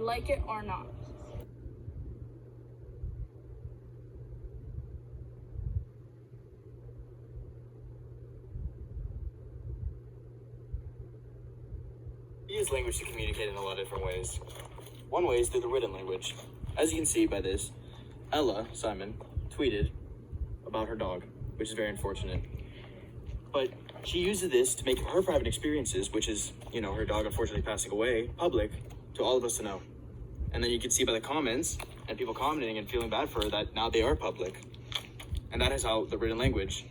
like it or not. We use language to communicate in a lot of different ways. One way is through the written language. As you can see by this, Ella Simon tweeted about her dog, which is very unfortunate. But she uses this to make her private experiences, which is, her dog unfortunately passing away, public to all of us to know. And then you can see by the comments and people commenting and feeling bad for her that now they are public. And that is how the written language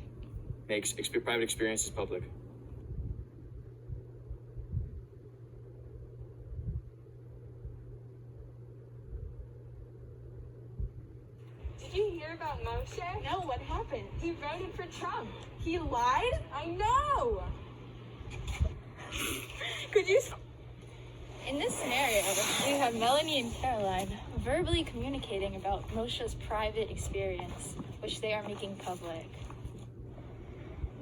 makes private experiences public. Did you hear about Moshe? No, what happened? He voted for Trump. He lied? I know! Could you... In this scenario, we have Melanie and Caroline verbally communicating about Moshe's private experience, which they are making public.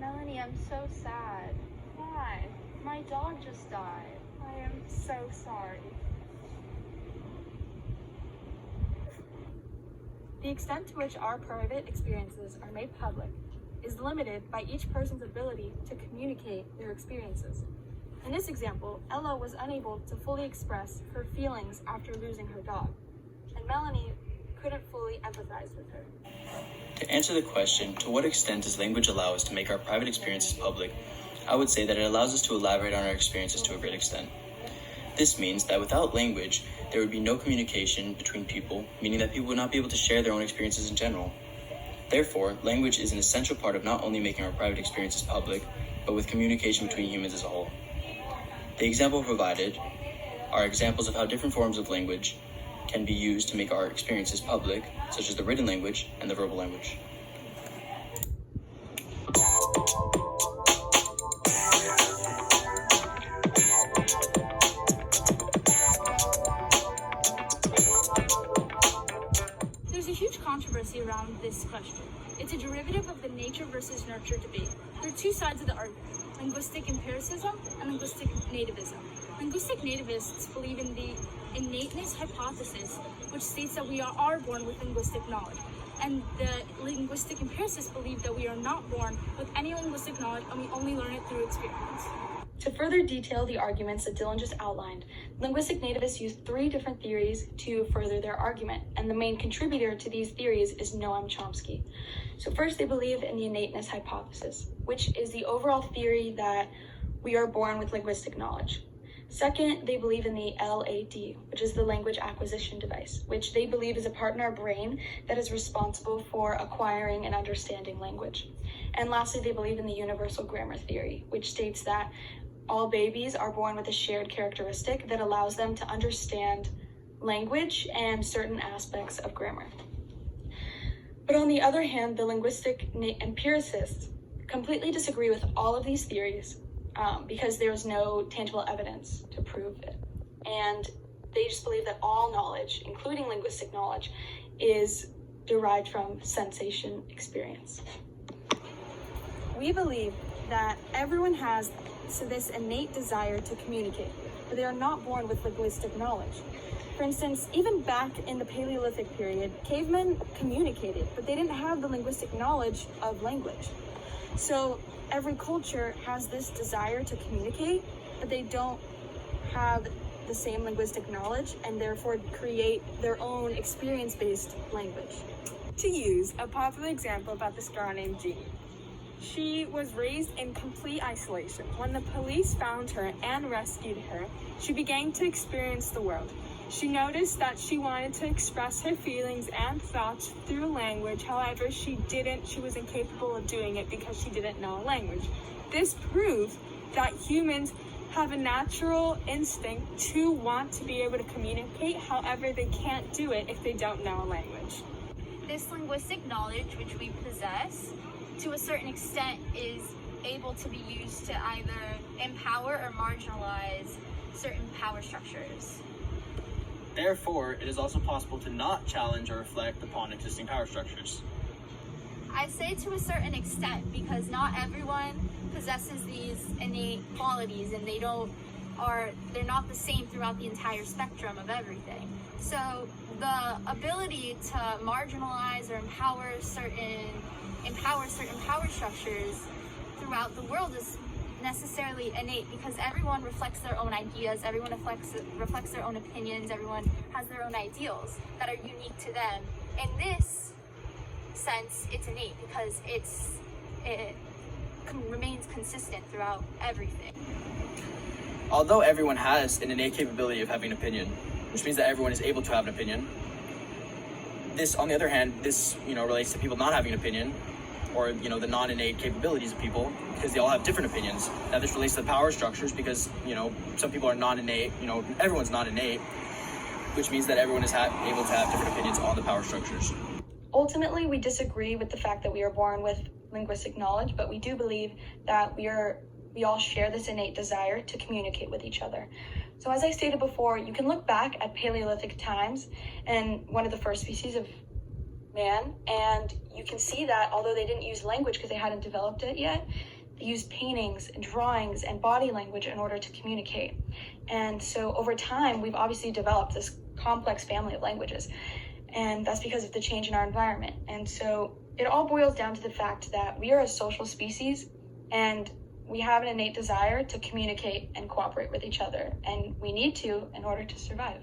Melanie, I'm so sad. Why? My dog just died. I am so sorry. The extent to which our private experiences are made public is limited by each person's ability to communicate their experiences. In this example, Ella was unable to fully express her feelings after losing her dog, and Melanie couldn't fully empathize with her. To answer the question, to what extent does language allow us to make our private experiences public, I would say that it allows us to elaborate on our experiences to a great extent. This means that without language, there would be no communication between people, meaning that people would not be able to share their own experiences in general. Therefore, language is an essential part of not only making our private experiences public, but with communication between humans as a whole. The example provided are examples of how different forms of language can be used to make our experiences public, such as the written language and the verbal language. There's a huge controversy around this question. It's a derivative of the nature versus nurture debate. There are two sides of the argument: linguistic empiricism and linguistic nativism. Linguistic nativists believe in the innateness hypothesis, which states that we are born with linguistic knowledge. And the linguistic empiricists believe that we are not born with any linguistic knowledge and we only learn it through experience. To further detail the arguments that Dylan just outlined, linguistic nativists use three different theories to further their argument, and the main contributor to these theories is Noam Chomsky. So first, they believe in the innateness hypothesis, which is the overall theory that we are born with linguistic knowledge. Second, they believe in the LAD, which is the language acquisition device, which they believe is a part in our brain that is responsible for acquiring and understanding language. And lastly, they believe in the universal grammar theory, which states that all babies are born with a shared characteristic that allows them to understand language and certain aspects of grammar. But on the other hand, the linguistic empiricists completely disagree with all of these theories because there is no tangible evidence to prove it. And they just believe that all knowledge, including linguistic knowledge, is derived from sensation experience. We believe that everyone has this innate desire to communicate, but they are not born with linguistic knowledge. For instance, even back in the Paleolithic period, cavemen communicated, but they didn't have the linguistic knowledge of language. So every culture has this desire to communicate, but they don't have the same linguistic knowledge and therefore create their own experience-based language. To use a popular example about this girl named Jean. She was raised in complete isolation. When the police found her and rescued her, she began to experience the world. She noticed that she wanted to express her feelings and thoughts through language. However, she was incapable of doing it because she didn't know language. This proved that humans have a natural instinct to want to be able to communicate. However, they can't do it if they don't know a language. This linguistic knowledge which we possess, to a certain extent, is able to be used to either empower or marginalize certain power structures. Therefore, it is also possible to not challenge or reflect upon existing power structures. I'd say to a certain extent, because not everyone possesses these innate qualities and they don't they're not the same throughout the entire spectrum of everything. So the ability to marginalize or empower certain power structures throughout the world is necessarily innate, because everyone reflects their own ideas, everyone reflects their own opinions, everyone has their own ideals that are unique to them. In this sense, it's innate because it remains consistent throughout everything. Although everyone has an innate capability of having an opinion, which means that everyone is able to have an opinion, this, on the other hand, this, relates to people not having an opinion, or, the non-innate capabilities of people, because they all have different opinions. Now, this relates to the power structures because, some people are non-innate, everyone's not innate, which means that everyone is able to have different opinions on the power structures. Ultimately, we disagree with the fact that we are born with linguistic knowledge, but we do believe that we all share this innate desire to communicate with each other. So as I stated before, you can look back at Paleolithic times and one of the first species of man, and you can see that although they didn't use language because they hadn't developed it yet, they used paintings and drawings and body language in order to communicate. And so over time, we've obviously developed this complex family of languages, and that's because of the change in our environment. And so it all boils down to the fact that we are a social species, and we have an innate desire to communicate and cooperate with each other, and we need to in order to survive.